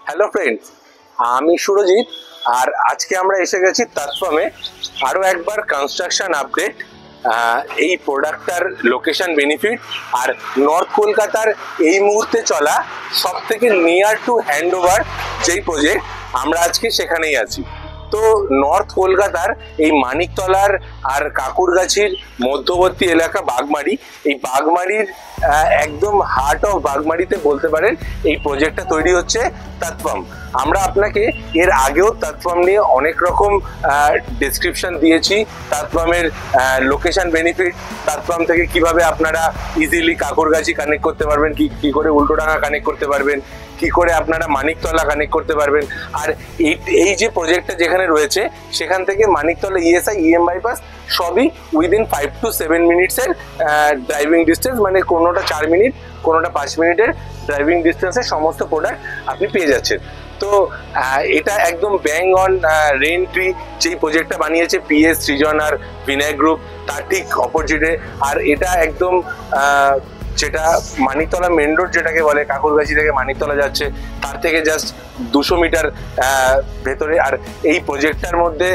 Hello friends, আমি সুরজিৎ। আর আজকে আমরা এসে গেছি তাৎফামে আরও একবার কনস্ট্রাকশন আপডেট। এই প্রোডাক্টটার লোকেশন বেনিফিট আর নর্থ কলকাতার এই মুহূর্তে চলা সব থেকে নিয়ার টু হ্যান্ড ওভার যেই প্রজেক্ট, আমরা আজকে সেখানেই আছি। তো নর্থ কলকাতার এই মানিকতলার আর কাকুরগাছির মধ্যবর্তী এলাকা বাগমারি, এই বাগমারির একদম হার্ট অফ বাগমারিতে বলতে পারেন এই প্রজেক্টটা তৈরি হচ্ছে তাৎফাম। আমরা আপনাকে এর আগেও তাৎফাম নিয়ে অনেক রকম ডেসক্রিপশন দিয়েছি। তাৎফামের লোকেশন বেনিফিট, তাৎফাম থেকে কিভাবে আপনারা ইজিলি কাকুরগাছি কানেক্ট করতে পারবেন, কি করে উল্টোডাঙ্গা কানেক্ট করতে পারবেন, কি করে আপনারা মানিকতলা কানেক্ট করতে পারবেন। আর এই যে প্রজেক্টটা যেখানে রয়েছে সেখান থেকে মানিকতলা ইএসআই ইএম বাইপাস সবই উইদিন 5 to 7 মিনিটসের ড্রাইভিং ডিস্টেন্স, মানে কোনোটা 4 মিনিট কোনোটা 5 মিনিটের ড্রাইভিং ডিস্টেন্সে সমস্ত প্রোডাক্ট আপনি পেয়ে যাচ্ছেন। তো এটা একদম ব্যাং অন রেন ট্রি যেই প্রজেক্টটা বানিয়েছে পিএস সৃজন আর বিনায়ক গ্রুপ, তার ঠিক অপোজিটে। আর এটা একদম যেটা মানিকতলা মেন রোড যেটাকে বলে, কাকুরগাছি থেকে মানিকতলা যাচ্ছে, তার থেকে জাস্ট 200 মিটার ভেতরে। আর এই প্রজেক্টটার মধ্যে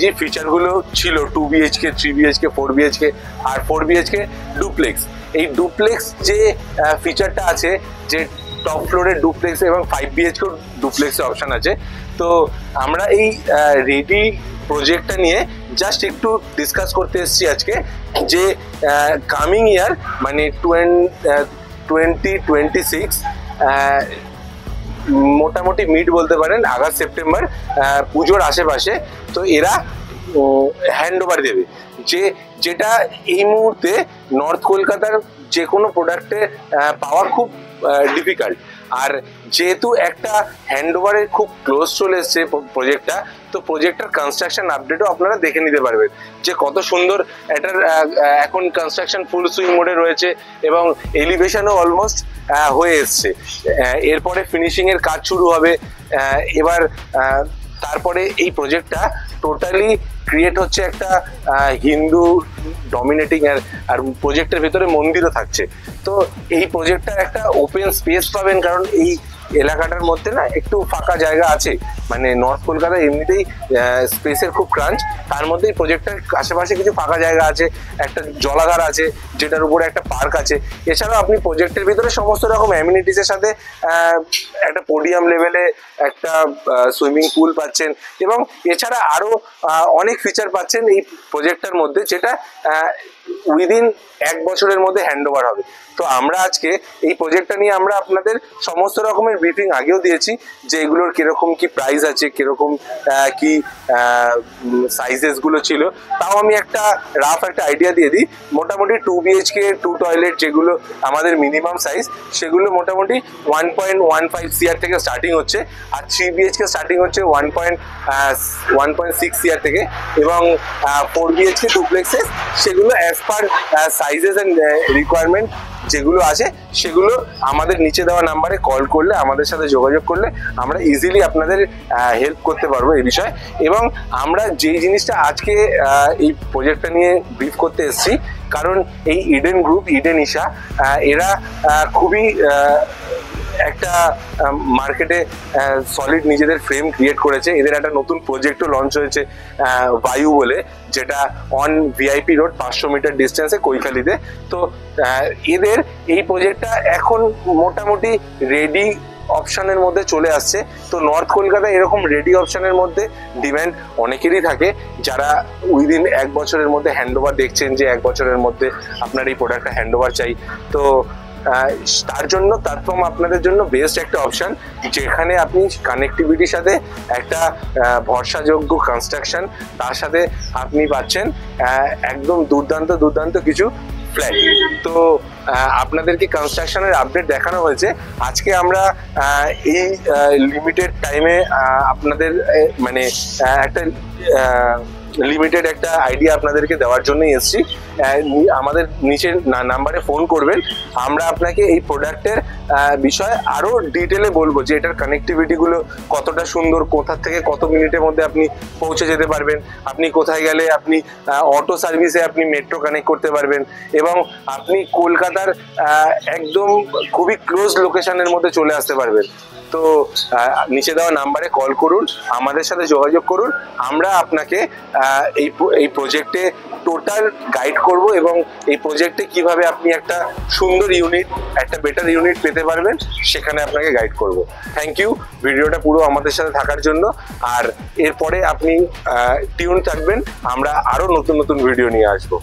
যে ফিচারগুলো ছিল 2 BHK, 3 BHK, 4 BHK আর 4 BHK ডুপ্লেক্স, এই ডুপ্লেক্স যে ফিচারটা আছে, যে টপ ফ্লোরের ডুপ্লেক্স এবং 5 BHK ডুপ্লেক্সের অপশান আছে। তো আমরা এই রেডি প্রজেক্টটা নিয়ে জাস্ট একটু ডিসকাস করতে এসেছি আজকে, যে কামিং ইয়ার মানে 2026 মোটামুটি মিড বলতে পারেন, আগস্ট সেপ্টেম্বর পুজোর আশেপাশে তো এরা হ্যান্ড ওভার দেবে, যেটা এই মুহূর্তে নর্থ কলকাতার যে কোনো প্রোডাক্টে পাওয়া খুব ডিফিকাল্ট। আর যেহেতু একটা হ্যান্ড ওভারের খুব ক্লোজ চলে এসছে প্রজেক্টটা, তো প্রজেক্টটার কনস্ট্রাকশন আপডেটও আপনারা দেখে নিতে পারবেন যে কত সুন্দর এটার এখন কনস্ট্রাকশন ফুল সুইং মোডে রয়েছে এবং এলিভেশনও অলমোস্ট হয়ে এসছে। এরপরে ফিনিশিংয়ের কাজ শুরু হবে। এবার তারপরে এই প্রজেক্টটা টোটালি ক্রিয়েট হচ্ছে একটা হিন্দু ডমিনেটিং, আর প্রজেক্টের ভেতরে মন্দিরও থাকছে। তো এই প্রজেক্টটার একটা ওপেন স্পেস পাবেন, কারণ এই এলাকাটার মধ্যে না একটু ফাঁকা জায়গা আছে, মানে নর্থ কলকাতা এমনিতেই স্পেসের খুব ক্রাঞ্চ, তার মধ্যে এই প্রজেক্টের আশেপাশে কিছু ফাঁকা জায়গা আছে, একটা জলাধার আছে যেটার উপরে একটা পার্ক আছে। এছাড়াও আপনি প্রজেক্টের ভিতরে সমস্ত রকম অ্যামিনিটিসের সাথে একটা পোডিয়াম লেভেলে একটা সুইমিং পুল পাচ্ছেন, এবং এছাড়া আরও অনেক ফিচার পাচ্ছেন এই প্রজেক্টটার মধ্যে, যেটা উইদিন 1 বছরের মধ্যে হ্যান্ড ওভার হবে। তো আমরা আজকে এই প্রজেক্টটা নিয়ে আমরা আপনাদের সমস্ত রকমের ব্রিফিং আগেও দিয়েছি, যে এগুলোর কিরকম কি প্রাইস আছে, কিরকম কি সাইজেসগুলো ছিল। তাও আমি একটা রাফ একটা আইডিয়া দিয়ে দিই। মোটামুটি 2 BHK 2 টয়লেট যেগুলো আমাদের মিনিমাম সাইজ, সেগুলো মোটামুটি 1.15 CR থেকে স্টার্টিং হচ্ছে, আর 3 BHK স্টার্টিং হচ্ছে 1.6 CR থেকে, এবং 4 BHK ডুপ্লেক্সেস সেগুলো as per sizes and requirement যেগুলো আছে সেগুলো আমাদের নিচে দেওয়া নাম্বারে কল করলে, আমাদের সাথে যোগাযোগ করলে আমরা ইজিলি আপনাদের হেল্প করতে পারবো এই বিষয়ে। এবং আমরা যেই জিনিসটা আজকে এই প্রজেক্টটা নিয়ে ব্রিফ করতে এসেছি, কারণ এই ইডেন গ্রুপ, ইডেন ঈশা, এরা খুবই একটা মার্কেটে সলিড নিজেদের ফ্রেম ক্রিয়েট করেছে। এদের একটা নতুন প্রজেক্টও লঞ্চ হয়েছে বায়ু বলে, যেটা অন ভিআইপি রোড 500 মিটার ডিস্টেন্সে কৈখালিতে। তো এদের এই প্রজেক্টটা এখন মোটামুটি রেডি অপশানের মধ্যে চলে আসছে। তো নর্থ কলকাতা এরকম রেডি অপশানের মধ্যে ডিম্যান্ড অনেকেরই থাকে, যারা উইদিন 1 বছরের মধ্যে হ্যান্ড ওভার দেখছেন, যে 1 বছরের মধ্যে আপনার এই প্রোডাক্টটা হ্যান্ড ওভার চাই। তো তার জন্য তাৎফাম আপনাদের জন্য বেস্ট একটা অপশান, যেখানে আপনি কানেক্টিভিটির সাথে একটা ভরসাযোগ্য কনস্ট্রাকশন, তার সাথে আপনি পাচ্ছেন একদম দুর্দান্ত কিছু ফ্ল্যাট। তো আপনাদেরকে কনস্ট্রাকশনের আপডেট দেখানো হয়েছে। আজকে আমরা এই লিমিটেড টাইমে আপনাদের মানে একটা লিমিটেড একটা আইডিয়া আপনাদেরকে দেওয়ার জন্যই এসেছি। আমাদের নিচের নাম্বারে ফোন করবেন। আমরা আপনাকে এই প্রোডাক্টের বিষয়ে আরো ডিটেলে বলবো যে এটার কানেক্টিভিটিগুলো কতটা সুন্দর, কোথা থেকে কত মিনিটের মধ্যে আপনি পৌঁছে যেতে পারবেন, আপনি কোথায় গেলে আপনি অটো সার্ভিসে আপনি মেট্রো কানেক্ট করতে পারবেন, এবং আপনি কলকাতার একদম খুবই ক্লোজ লোকেশনের মধ্যে চলে আসতে পারবেন। তো নিচে দেওয়া নাম্বারে কল করুন, আমাদের সাথে যোগাযোগ করুন। আমরা আপনাকে এই প্রজেক্টে টোটাল গাইড করব এবং এই প্রজেক্টে কিভাবে আপনি একটা সুন্দর ইউনিট, একটা বেটার ইউনিট পেতে পারবেন সেখানে আপনাকে গাইড করব। থ্যাংক ইউ ভিডিওটা পুরো আমাদের সাথে থাকার জন্য। আর এরপরে আপনি টিউন থাকবেন, আমরা আরো নতুন নতুন ভিডিও নিয়ে আসবো।